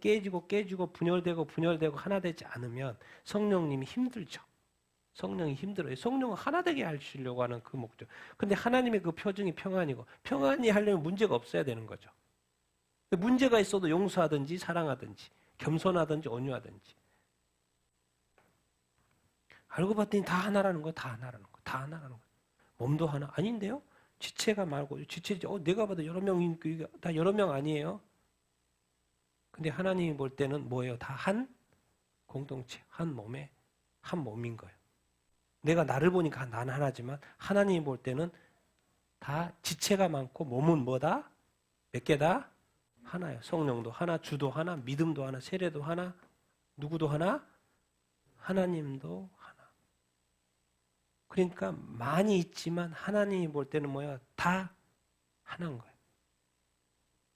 분열되고 하나 되지 않으면 성령님이 힘들죠. 성령이 힘들어요. 성령은 하나 되게 하시려고 하는 그 목적. 근데 하나님의 그 표정이 평안이고 평안히 하려면 문제가 없어야 되는 거죠. 문제가 있어도 용서하든지 사랑하든지 겸손하든지 온유하든지 알고 봤더니 다 하나라는 거예요. 다 하나라는 거예요. 다 하나라는 거예요. 몸도 하나 아닌데요? 지체가 말고 지체 내가 봐도 여러 명이 다 여러 명 아니에요. 근데 하나님이 볼 때는 뭐예요? 다 한 공동체, 한 몸에 한 몸인 거예요. 내가 나를 보니까 나는 하나지만 하나님이 볼 때는 다 지체가 많고 몸은 뭐다? 몇 개다? 하나예요. 성령도 하나, 주도 하나, 믿음도 하나, 세례도 하나, 누구도 하나, 하나님도 하나. 그러니까 많이 있지만 하나님이 볼 때는 뭐야? 다 하나인 거예요.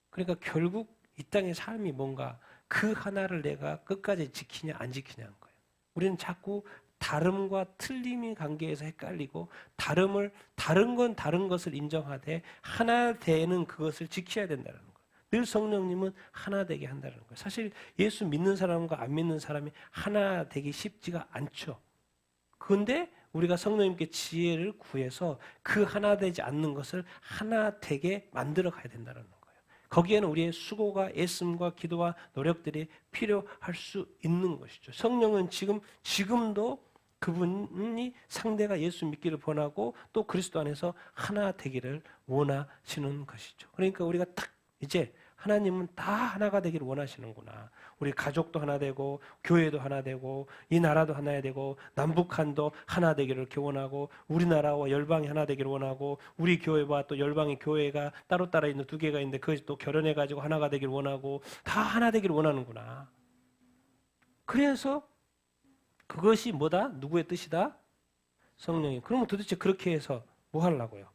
그러니까 결국 이 땅의 삶이 뭔가 그 하나를 내가 끝까지 지키냐 안 지키냐는 거예요. 우리는 자꾸 다름과 틀림의 관계에서 헷갈리고 다른 건 다른 것을 인정하되 하나 되는 그것을 지켜야 된다는 거예요. 늘 성령님은 하나 되게 한다는 거예요. 사실 예수 믿는 사람과 안 믿는 사람이 하나 되기 쉽지가 않죠. 그런데 우리가 성령님께 지혜를 구해서 그 하나 되지 않는 것을 하나 되게 만들어 가야 된다는 거예요. 거기에는 우리의 수고가 애씀과 기도와 노력들이 필요할 수 있는 것이죠. 성령은 지금도 그분이 상대가 예수 믿기를 원하고 또 그리스도 안에서 하나 되기를 원하시는 것이죠. 그러니까 우리가 딱 이제 하나님은 다 하나가 되기를 원하시는구나. 우리 가족도 하나 되고 교회도 하나 되고 이 나라도 하나 되고 남북한도 하나 되기를 원하고 우리나라와 열방이 하나 되기를 원하고 우리 교회와 또 열방의 교회가 따로 있는 두 개가 있는데 그것이 또 결연해가지고 하나가 되기를 원하고 다 하나 되기를 원하는구나. 그래서 그것이 뭐다? 누구의 뜻이다? 성령이. 그러면 도대체 그렇게 해서 뭐 하려고요?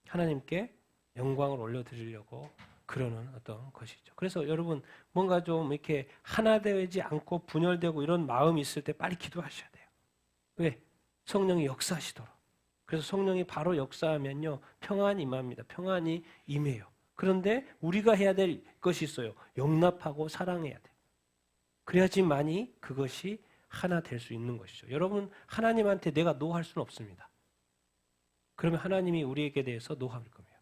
하나님께 영광을 올려드리려고 그러는 어떤 것이죠. 그래서 여러분 뭔가 좀 이렇게 하나 되지 않고 분열되고 이런 마음이 있을 때 빨리 기도하셔야 돼요. 왜? 성령이 역사하시도록. 그래서 성령이 바로 역사하면요 평안이 임합니다. 평안이 임해요. 그런데 우리가 해야 될 것이 있어요. 용납하고 사랑해야 돼요. 그래야지만이 그것이 하나 될 수 있는 것이죠. 여러분 하나님한테 내가 노할 수는 없습니다. 그러면 하나님이 우리에게 대해서 노할 겁니다.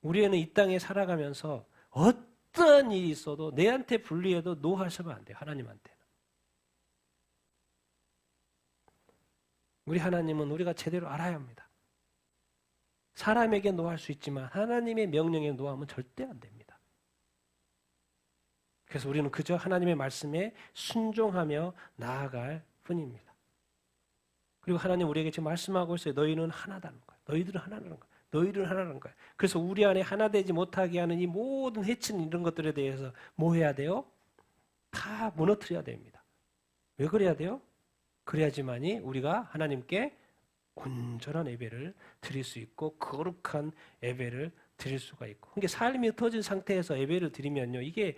우리는 이 땅에 살아가면서 어떤 일이 있어도 내한테 불리해도 노하시면 안 돼요. 하나님한테는. 우리 하나님은 우리가 제대로 알아야 합니다. 사람에게 노할 수 있지만 하나님의 명령에 노하면 절대 안 됩니다. 그래서 우리는 그저 하나님의 말씀에 순종하며 나아갈 뿐입니다. 그리고 하나님 우리에게 지금 말씀하고 있어요. 너희는 하나다는 거예요. 너희들은 하나라는 거예요. 너희들은 하나라는 거예요. 그래서 우리 안에 하나 되지 못하게 하는 이 모든 해치는 이런 것들에 대해서 뭐 해야 돼요? 다 무너뜨려야 됩니다. 왜 그래야 돼요? 그래야지만이 우리가 하나님께 온전한 예배를 드릴 수 있고 거룩한 예배를 드릴 수가 있고. 그러니까 삶이 흩어진 상태에서 예배를 드리면요. 이게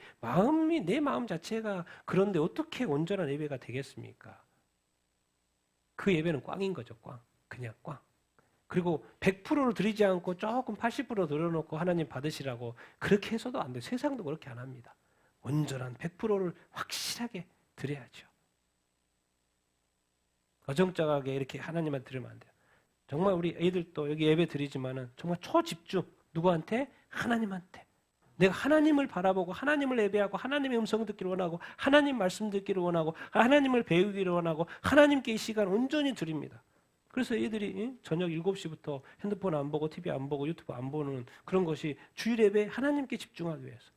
내 마음 자체가 그런데 어떻게 온전한 예배가 되겠습니까? 그 예배는 꽝인 거죠. 꽝. 그냥 꽝. 그리고 100%를 드리지 않고 조금 80% 들여놓고 하나님 받으시라고 그렇게 해서도 안 돼요. 세상도 그렇게 안 합니다. 온전한 100%를 확실하게 드려야죠. 어정쩡하게 이렇게 하나님한테 드리면 안 돼요. 정말 우리 애들도 여기 예배 드리지만은 정말 초집중. 누구한테? 하나님한테. 내가 하나님을 바라보고 하나님을 예배하고 하나님의 음성 듣기를 원하고 하나님 말씀 듣기를 원하고 하나님을 배우기를 원하고 하나님께 이 시간 온전히 드립니다. 그래서 애들이 저녁 7시부터 핸드폰 안 보고 TV 안 보고 유튜브 안 보는 그런 것이 주일 예배에 하나님께 집중하기 위해서.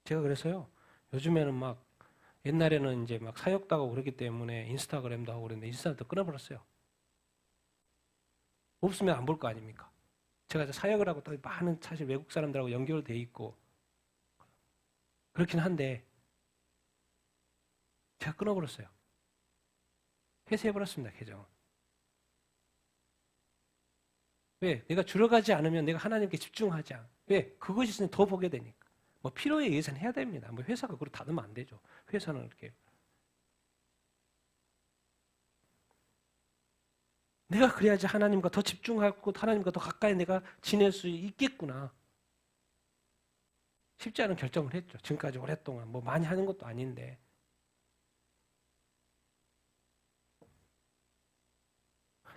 제가 그래서요. 요즘에는 막 옛날에는 이제 막 사역도 하고 그렇기 때문에 인스타그램도 하고 그랬는데 인스타도 끊어버렸어요. 없으면 안 볼 거 아닙니까? 제가 사역을 하고 또 많은 사실 외국 사람들하고 연결돼 있고 그렇긴 한데 제가 끊어버렸어요. 폐쇄해버렸습니다. 계정을. 왜? 내가 줄여가지 않으면 내가 하나님께 집중하지 않아. 왜? 그것이 있으면 더 보게 되니까. 뭐 필요에 의해서는 해야 됩니다. 뭐 회사가 그걸 닫으면 안 되죠. 회사는 이렇게. 내가 그래야지 하나님과 더 집중하고 하나님과 더 가까이 내가 지낼 수 있겠구나. 쉽지 않은 결정을 했죠. 지금까지 오랫동안 뭐 많이 하는 것도 아닌데.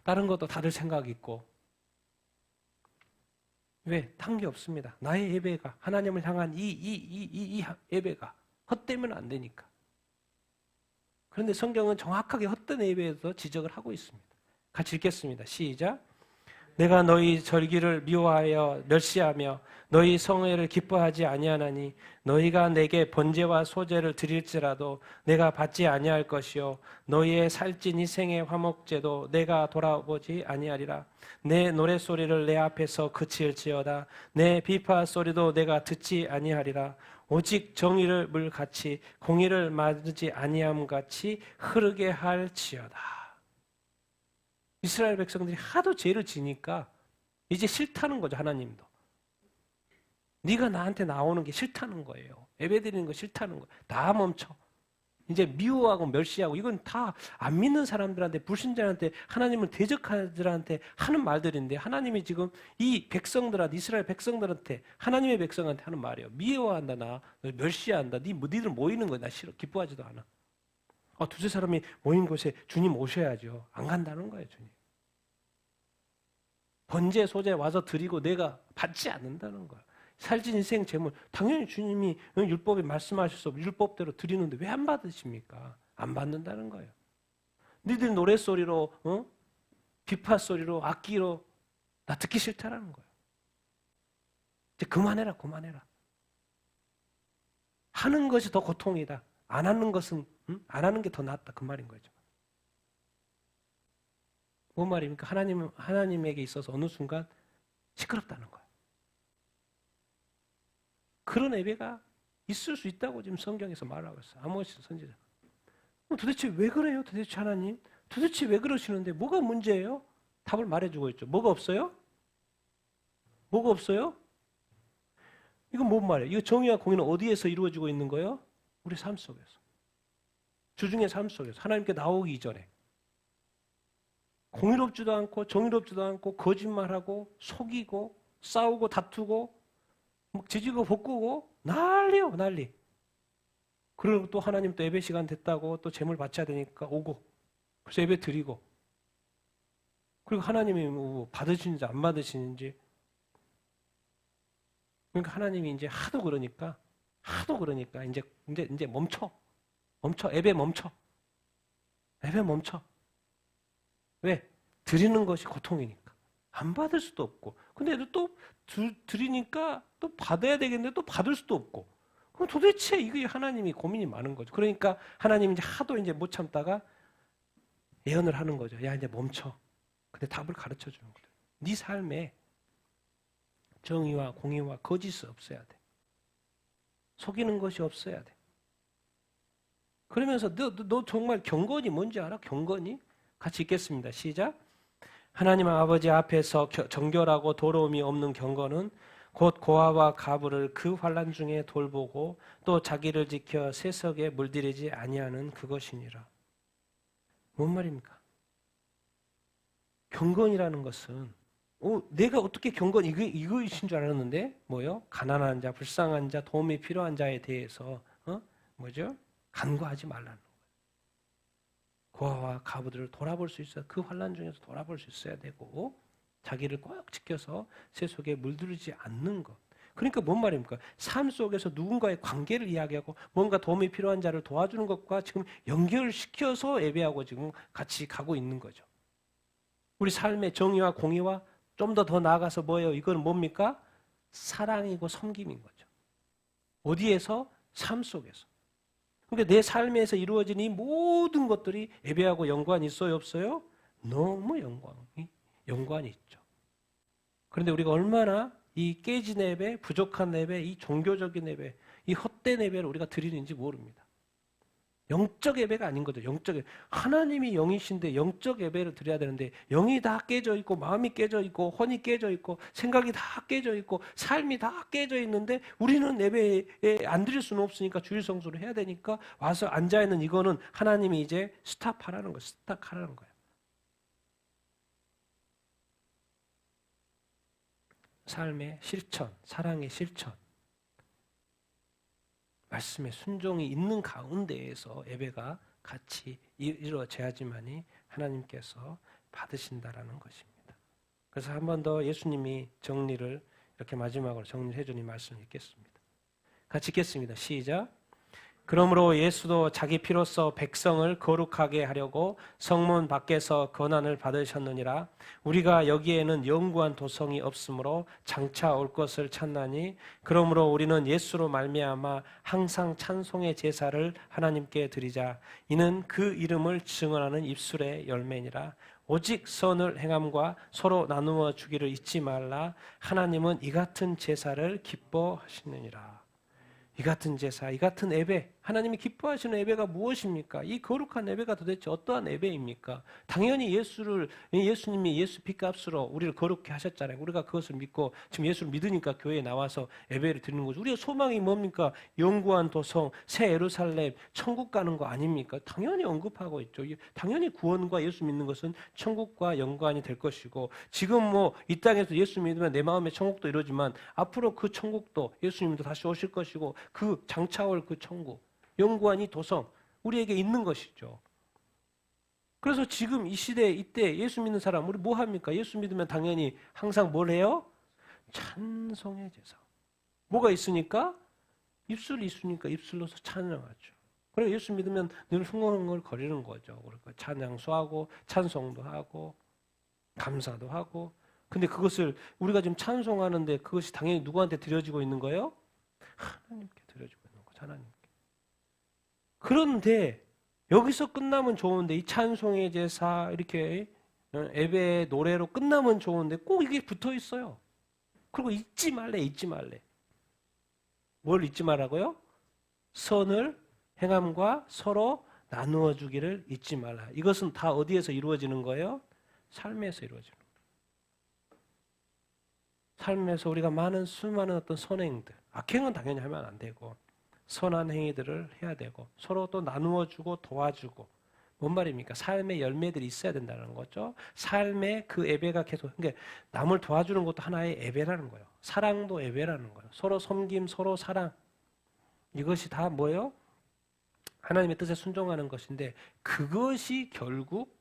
다른 것도 다들 생각이 있고. 왜? 단 게 없습니다. 나의 예배가 하나님을 향한 이 예배가 헛되면 안 되니까. 그런데 성경은 정확하게 헛된 예배에서 지적을 하고 있습니다. 같이 읽겠습니다. 시작. 내가 너희 절기를 미워하여 멸시하며 너희 성회를 기뻐하지 아니하나니 너희가 내게 번제와 소제를 드릴지라도 내가 받지 아니할 것이요 너희의 살찐 희생의 화목제도 내가 돌아보지 아니하리라. 내 노랫소리를 내 앞에서 그칠지어다. 내 비파 소리도 내가 듣지 아니하리라. 오직 정의를 물같이 공의를 맞지 아니함같이 흐르게 할지어다. 이스라엘 백성들이 하도 죄를 지니까 이제 싫다는 거죠. 하나님도. 네가 나한테 나오는 게 싫다는 거예요. 예배드리는 거 싫다는 거예요. 다 멈춰. 이제 미워하고 멸시하고 이건 다 안 믿는 사람들한테 불신자한테 하나님을 대적하들한테 하는 말들인데 하나님이 지금 이 백성들한테 이스라엘 백성들한테 하나님의 백성한테 하는 말이에요. 미워한다 나 멸시한다. 니들 모이는 거 나 싫어. 기뻐하지도 않아. 두세 사람이 모인 곳에 주님 오셔야죠. 안 간다는 거예요, 주님. 번제, 소제 와서 드리고 내가 받지 않는다는 거야. 살찐 인생 제물. 당연히 주님이 율법에 말씀하셔서 율법대로 드리는데 왜 안 받으십니까? 안 받는다는 거예요. 너희들 노랫소리로, 비파소리로, 악기로 나 듣기 싫다라는 거예요. 이제 그만해라. 하는 것이 더 고통이다. 안 하는 것은 안 하는 게 더 낫다. 그 말인 거죠. 뭔 말입니까? 하나님에게 있어서 어느 순간 시끄럽다는 거예요. 그런 예배가 있을 수 있다고 지금 성경에서 말하고 있어요. 아모스 선지자. 도대체 왜 그래요? 도대체 하나님? 도대체 왜 그러시는데 뭐가 문제예요? 답을 말해주고 있죠. 뭐가 없어요? 뭐가 없어요? 이건 뭔 말이에요? 이거 정의와 공의는 어디에서 이루어지고 있는 거예요? 우리 삶 속에서. 주중의 삶 속에서. 하나님께 나오기 이전에. 공의롭지도 않고 정의롭지도 않고 거짓말하고 속이고 싸우고 다투고 막 지지고 볶고 난리요 난리. 그리고 또 하나님 또 예배 시간 됐다고 또 제물 바쳐야 되니까 오고 그래서 예배 드리고 그리고 하나님이 뭐 받으시는지 안 받으시는지 그러니까 하나님이 이제 하도 그러니까 이제 멈춰 예배 멈춰 왜? 드리는 것이 고통이니까. 안 받을 수도 없고. 근데 또 드리니까 또 받아야 되겠는데 또 받을 수도 없고. 그럼 도대체 이게 하나님이 고민이 많은 거죠. 그러니까 하나님이 이제 하도 이제 못 참다가 예언을 하는 거죠. 야, 이제 멈춰. 근데 답을 가르쳐 주는 거죠. 네 삶에 정의와 공의와 거짓이 없어야 돼. 속이는 것이 없어야 돼. 그러면서 너 정말 경건이 뭔지 알아? 경건이? 같이 읽겠습니다. 시작. 하나님 아버지 앞에서 정결하고 더러움이 없는 경건은 곧 고아와 가부를 그 환난 중에 돌보고 또 자기를 지켜 세석에 물들이지 아니하는 그것이니라. 뭔 말입니까? 경건이라는 것은 내가 어떻게 경건 이거이신 줄 알았는데 뭐요? 가난한 자, 불쌍한 자, 도움이 필요한 자에 대해서 간과하지 말라는 거예요. 고아와 가부들을 돌아볼 수 있어야, 그 환난 중에서 돌아볼 수 있어야 되고, 자기를 꼭 지켜서 새 속에 물들이지 않는 것. 그러니까 뭔 말입니까? 삶 속에서 누군가의 관계를 이야기하고 뭔가 도움이 필요한 자를 도와주는 것과 지금 연결시켜서 예배하고 지금 같이 가고 있는 거죠. 우리 삶의 정의와 공의와 좀 더 나아가서 뭐예요? 이건 뭡니까? 사랑이고 섬김인 거죠. 어디에서? 삶 속에서. 그러니까 내 삶에서 이루어진 이 모든 것들이 예배하고 연관이 있어요, 없어요? 너무 연관이 있죠. 그런데 우리가 얼마나 이 깨진 예배, 부족한 예배, 이 종교적인 예배, 이 헛된 예배를 우리가 드리는지 모릅니다. 영적 예배가 아닌 거죠. 영적 예배. 하나님이 영이신데 영적 예배를 드려야 되는데 영이 다 깨져 있고 마음이 깨져 있고 혼이 깨져 있고 생각이 다 깨져 있고 삶이 다 깨져 있는데 우리는 예배에 안 드릴 수는 없으니까 주일 성수를 해야 되니까 와서 앉아 있는 이거는 하나님이 이제 스탑하라는 거예요. 스탑하라는 거예요. 삶의 실천, 사랑의 실천, 말씀의 순종이 있는 가운데에서 예배가 같이 이루어져야지만이 하나님께서 받으신다라는 것입니다. 그래서 한 번 더 예수님이 정리를 이렇게 마지막으로 정리해 주는 말씀을 읽겠습니다. 같이 읽겠습니다. 시작. 그러므로 예수도 자기 피로써 백성을 거룩하게 하려고 성문 밖에서 권한을 받으셨느니라. 우리가 여기에는 영구한 도성이 없으므로 장차 올 것을 찾나니 그러므로 우리는 예수로 말미암아 항상 찬송의 제사를 하나님께 드리자. 이는 그 이름을 증언하는 입술의 열매니라. 오직 선을 행함과 서로 나누어 주기를 잊지 말라. 하나님은 이 같은 제사를 기뻐하시느니라. 이 같은 제사, 이 같은 예배, 하나님이 기뻐하시는 예배가 무엇입니까? 이 거룩한 예배가 도대체 어떠한 예배입니까? 당연히 예수님이 예수 피값으로 우리를 거룩게 하셨잖아요. 우리가 그것을 믿고 지금 예수를 믿으니까 교회에 나와서 예배를 드리는 거죠. 우리의 소망이 뭡니까? 영구한 도성, 새 예루살렘, 천국 가는 거 아닙니까? 당연히 언급하고 있죠. 당연히 구원과 예수 믿는 것은 천국과 연관이 될 것이고 지금 뭐 이 땅에서 예수 믿으면 내 마음의 천국도 이루어지만 앞으로 그 천국도 예수님도 다시 오실 것이고 그 장차올 그 천국, 영구한 이 도성 우리에게 있는 것이죠. 그래서 지금 이 시대 이때 예수 믿는 사람 우리 뭐 합니까? 예수 믿으면 당연히 항상 뭘 해요? 찬송의 제사. 뭐가 있으니까? 입술이 있으니까 입술로서 찬양하죠. 그리고 예수 믿으면 늘 흥얼흥얼 거리는 거죠. 그러니까 찬양수하고 찬송도 하고 감사도 하고. 근데 그것을 우리가 지금 찬송하는데 그것이 당연히 누구한테 드려지고 있는 거예요? 하나님께 드려지고 있는 거죠. 하나님께. 그런데 여기서 끝나면 좋은데 이 찬송의 제사 이렇게 예배 노래로 끝나면 좋은데 꼭 이게 붙어 있어요. 그리고 잊지 말래. 뭘 잊지 말라고요? 선을 행함과 서로 나누어 주기를 잊지 말라. 이것은 다 어디에서 이루어지는 거예요? 삶에서 이루어지는 거예요. 삶에서 우리가 수많은 어떤 선행들, 악행은 당연히 하면 안 되고 선한 행위들을 해야 되고 서로 또 나누어 주고 도와주고 뭔 말입니까? 삶의 열매들이 있어야 된다는 거죠. 삶의 그 예배가 계속 그러니까 남을 도와주는 것도 하나의 예배라는 거예요. 사랑도 예배라는 거예요. 서로 섬김, 서로 사랑 이것이 다 뭐예요? 하나님의 뜻에 순종하는 것인데 그것이 결국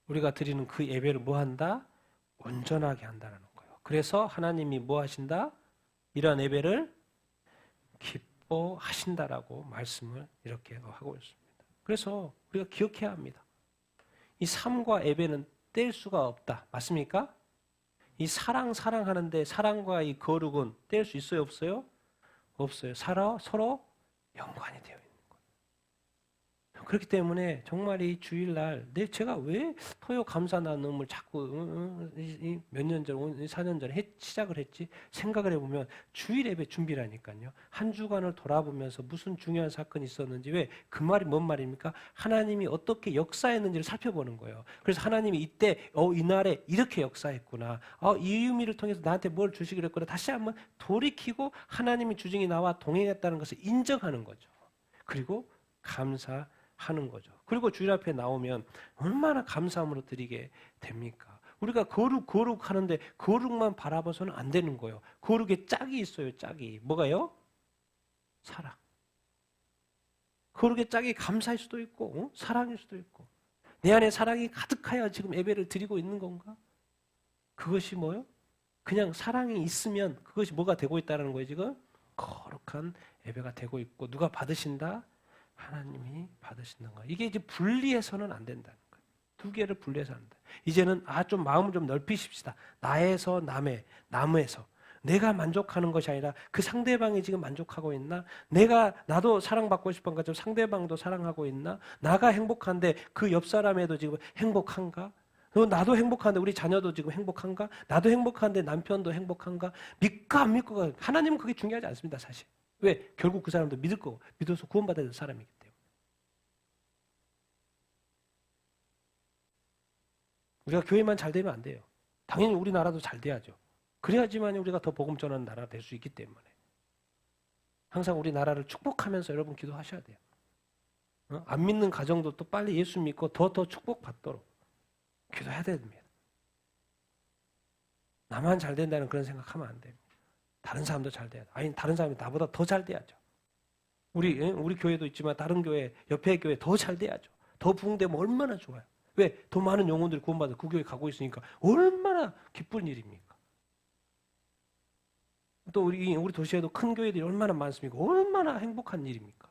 우리가 드리는 그 예배를 뭐 한다? 온전하게 한다는 거예요. 그래서 하나님이 뭐 하신다? 이러한 예배를 기뻐하신다라고 말씀을 이렇게 하고 있습니다. 그래서 우리가 기억해야 합니다. 이 삶과 예배는 뗄 수가 없다. 맞습니까? 이 사랑하는데 사랑과 이 거룩은 뗄 수 있어요? 없어요? 없어요. 서로 연관이 되어 있는 거예요. 그렇기 때문에 정말 이 주일날 제가 왜 토요 감사 나눔을 자꾸 몇 년 전, 4년 전에 시작을 했지? 생각을 해보면 주일 예배 준비라니까요. 한 주간을 돌아보면서 무슨 중요한 사건이 있었는지 왜 그 말이 뭔 말입니까? 하나님이 어떻게 역사했는지를 살펴보는 거예요. 그래서 하나님이 이때 이날에 이렇게 역사했구나. 이 의미를 통해서 나한테 뭘 주시기로 했구나. 다시 한번 돌이키고 하나님이 주증이 나와 동행했다는 것을 인정하는 거죠. 그리고 감사하는 거죠. 그리고 주일 앞에 나오면 얼마나 감사함으로 드리게 됩니까? 우리가 거룩 하는데 거룩만 바라봐서는 안 되는 거예요. 거룩에 짝이 있어요. 짝이. 뭐가요? 사랑. 거룩의 짝이 감사일 수도 있고 사랑일 수도 있고 내 안에 사랑이 가득하여 지금 예배를 드리고 있는 건가? 그것이 뭐요? 그냥 사랑이 있으면 그것이 뭐가 되고 있다는 거예요 지금? 거룩한 예배가 되고 있고 누가 받으신다? 하나님이 받으신다는 거예요. 이게 이제 분리해서는 안 된다는 거예요. 두 개를 분리해서 안 된다. 이제는 좀 마음을 좀 넓히십시다. 나에서 남에서 내가 만족하는 것이 아니라 그 상대방이 지금 만족하고 있나? 나도 사랑받고 싶은 것처럼 상대방도 사랑하고 있나? 나가 행복한데 그 옆 사람에도 지금 행복한가? 나도 행복한데 우리 자녀도 지금 행복한가? 나도 행복한데 남편도 행복한가? 믿까 안 믿고가 하나님은 그게 중요하지 않습니다, 사실. 왜? 결국 그 사람도 믿어서 구원받아야 될 사람이기 때문에. 우리가 교회만 잘 되면 안 돼요. 당연히 우리나라도 잘 돼야죠. 그래야지만 우리가 더 복음 전하는 나라가 될 수 있기 때문에. 항상 우리나라를 축복하면서 여러분 기도하셔야 돼요. 안 믿는 가정도 또 빨리 예수 믿고 더 축복받도록 기도해야 됩니다. 나만 잘 된다는 그런 생각하면 안 됩니다. 다른 사람도 잘 돼야 돼. 아니 다른 사람이 나보다 더 잘 돼야죠. 우리 교회도 있지만 다른 교회, 옆에 교회 더 잘 돼야죠. 더 부흥되면 얼마나 좋아요. 왜? 더 많은 영혼들이 구원받아 그 교회 가고 있으니까 얼마나 기쁜 일입니까? 또 우리 도시에도 큰 교회들이 얼마나 많습니까? 얼마나 행복한 일입니까?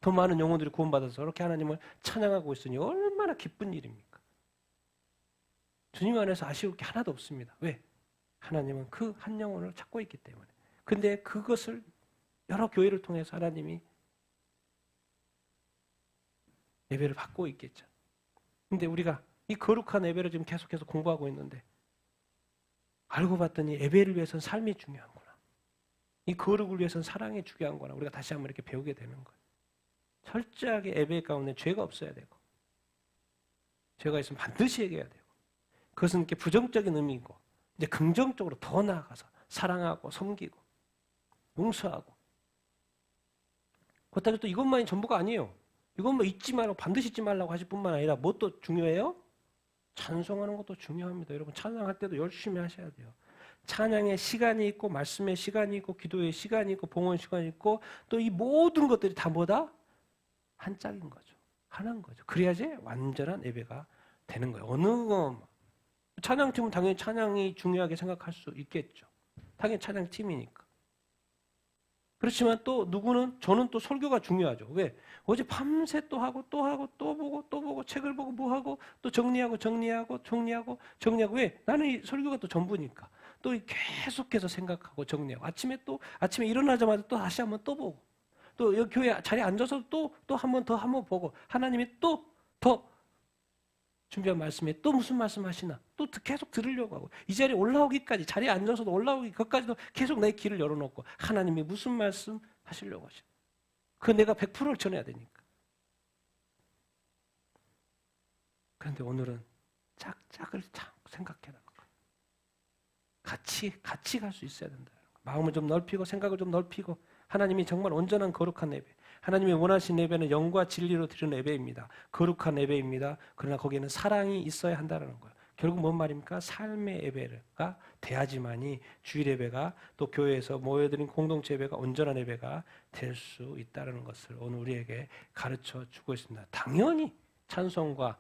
더 많은 영혼들이 구원받아서 이렇게 하나님을 찬양하고 있으니 얼마나 기쁜 일입니까? 주님 안에서 아쉬울 게 하나도 없습니다. 왜? 하나님은 그 한 영혼을 찾고 있기 때문에. 근데 그것을 여러 교회를 통해서 하나님이 예배를 받고 있겠죠. 근데 우리가 이 거룩한 예배를 지금 계속해서 공부하고 있는데 알고 봤더니 예배를 위해서는 삶이 중요하구나. 이 거룩을 위해서는 사랑이 중요한 거나 우리가 다시 한번 이렇게 배우게 되는 거예요. 철저하게 예배 가운데 죄가 없어야 되고 죄가 있으면 반드시 얘기해야 되고 그것은 이렇게 부정적인 의미이고 이제 긍정적으로 더 나아가서 사랑하고 섬기고 용서하고 그렇다고 또 이것만이 전부가 아니에요. 이건 잊지 말고 반드시 잊지 말라고 하실 뿐만 아니라 뭐 또 중요해요? 찬송하는 것도 중요합니다. 여러분 찬양할 때도 열심히 하셔야 돼요. 찬양의 시간이 있고 말씀의 시간이 있고 기도의 시간이 있고 봉헌 시간이 있고 또 이 모든 것들이 다 뭐다? 한 짝인 거죠. 하나인 거죠. 그래야지 완전한 예배가 되는 거예요. 어느 거 찬양팀은 당연히 찬양이 중요하게 생각할 수 있겠죠. 당연히 찬양팀이니까. 그렇지만 또 저는 또 설교가 중요하죠. 왜? 어제 밤새 또 하고 또 보고 책을 보고 뭐 하고 또 정리하고 왜? 나는 이 설교가 또 전부니까. 또 계속해서 생각하고 정리하고 아침에 일어나자마자 또 다시 한번 또 보고 또 여기 교회 자리에 앉아서 또 한 번 더 보고 하나님이 또 더 준비한 말씀에 또 무슨 말씀 하시나 또 계속 들으려고 하고 이 자리에 올라오기까지 자리에 앉아서도 올라오기 그것까지도 계속 내 귀를 열어놓고 하나님이 무슨 말씀 하시려고 하시나 그 내가 100%를 전해야 되니까. 그런데 오늘은 짝짝을 생각해라. 같이 갈 수 있어야 된다. 마음을 좀 넓히고 생각을 좀 넓히고 하나님이 정말 온전한 거룩한 예배 하나님이 원하신 예배는 영과 진리로 드리는 예배입니다. 거룩한 예배입니다. 그러나 거기에는 사랑이 있어야 한다는 거예요. 결국 뭔 말입니까? 삶의 예배가 돼야지만이 주일 예배가 또 교회에서 모여드린 공동체 예배가 온전한 예배가 될 수 있다는 것을 오늘 우리에게 가르쳐 주고 있습니다. 당연히 찬송과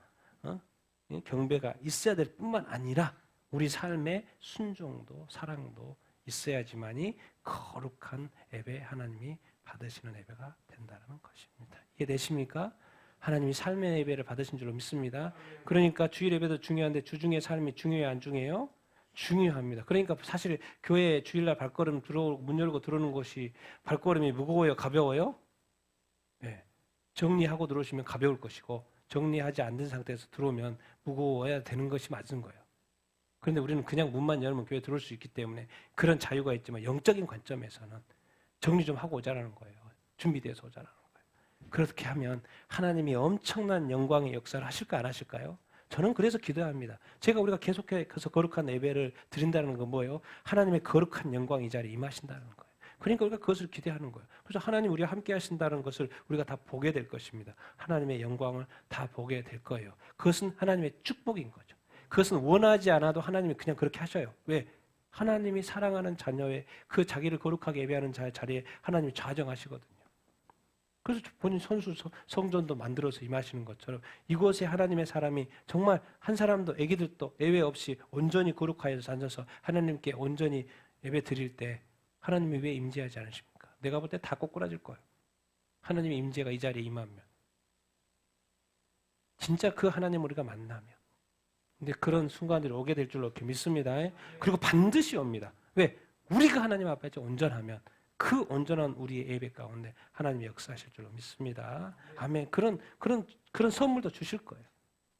경배가 있어야 될 뿐만 아니라 우리 삶의 순종도 사랑도 있어야지만이 거룩한 예배 하나님이 받으시는 예배가 된다는 것입니다. 이해되십니까? 하나님이 삶의 예배를 받으신 줄로 믿습니다. 그러니까 주일 예배도 중요한데 주중의 삶이 중요해요, 안 중요해요? 중요합니다. 그러니까 사실 교회 주일날 발걸음 문 열고 들어오는 것이 발걸음이 무거워요, 가벼워요? 네. 정리하고 들어오시면 가벼울 것이고 정리하지 않는 상태에서 들어오면 무거워야 되는 것이 맞은 거예요. 그런데 우리는 그냥 문만 열면 교회에 들어올 수 있기 때문에 그런 자유가 있지만 영적인 관점에서는 정리 좀 하고 오자라는 거예요. 준비돼서 오자라는 거예요. 그렇게 하면 하나님이 엄청난 영광의 역사를 하실까 안 하실까요? 저는 그래서 기도합니다. 우리가 계속해서 거룩한 예배를 드린다는 건 뭐예요? 하나님의 거룩한 영광이 이 자리에 임하신다는 거예요. 그러니까 우리가 그것을 기대하는 거예요. 그래서 하나님 우리와 함께 하신다는 것을 우리가 다 보게 될 것입니다. 하나님의 영광을 다 보게 될 거예요. 그것은 하나님의 축복인 거죠. 그것은 원하지 않아도 하나님이 그냥 그렇게 하셔요. 왜? 하나님이 사랑하는 자녀의 그 자기를 거룩하게 예배하는 자의 자리에 하나님이 좌정하시거든요. 그래서 본인 성전도 만들어서 임하시는 것처럼 이곳에 하나님의 사람이 정말 한 사람도 애기들도 예외 없이 온전히 거룩하여서 앉아서 하나님께 온전히 예배 드릴 때 하나님이 왜 임재하지 않으십니까? 내가 볼 때 다 꼬꾸라질 거예요. 하나님의 임재가 이 자리에 임하면. 진짜 그 하나님 우리가 만나면. 근데 그런 순간들이 오게 될 줄로 이렇게 믿습니다. 그리고 반드시 옵니다. 왜? 우리가 하나님 앞에 온전하면 그 온전한 우리의 예배 가운데 하나님이 역사하실 줄로 믿습니다. 아멘. 그런 선물도 주실 거예요.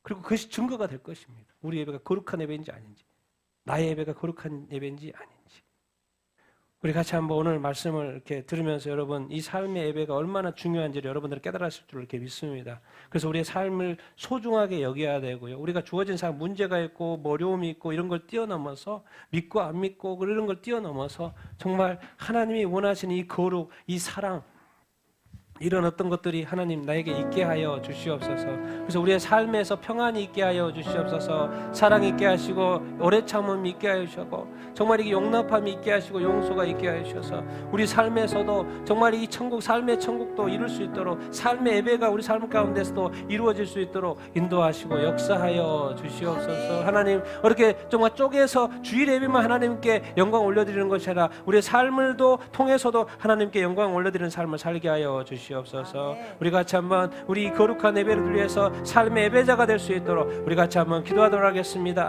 그리고 그것이 증거가 될 것입니다. 우리 예배가 거룩한 예배인지 아닌지, 나의 예배가 거룩한 예배인지 아닌지. 우리 같이 한번 오늘 말씀을 이렇게 들으면서 여러분 이 삶의 예배가 얼마나 중요한지를 여러분들이 깨달았을 줄 이렇게 믿습니다. 그래서 우리의 삶을 소중하게 여겨야 되고요. 우리가 주어진 삶 문제가 있고 어려움이 있고 이런 걸 뛰어넘어서 믿고 안 믿고 이런 걸 뛰어넘어서 정말 하나님이 원하시는 이 거룩, 이 사랑 이런 어떤 것들이 하나님 나에게 있게 하여 주시옵소서. 그래서 우리의 삶에서 평안이 있게 하여 주시옵소서. 사랑이 있게 하시고 오래 참음이 있게 하여 주시고 정말 이게 용납함이 있게 하시고 용서가 있게 하여 주셔서 우리 삶에서도 정말 이 천국 삶의 천국도 이룰 수 있도록 삶의 예배가 우리 삶 가운데서도 이루어질 수 있도록 인도하시고 역사하여 주시옵소서. 하나님 이렇게 정말 쪼개서 주일 예배만 하나님께 영광 올려드리는 것이 아니라 우리의 삶을도 통해서도 하나님께 영광 올려드리는 삶을 살게 하여 주시옵소서. 우리 같이 한번 우리 거룩한 예배를 위해서 삶의 예배자가 될 수 있도록 우리 같이 한번 기도하도록 하겠습니다.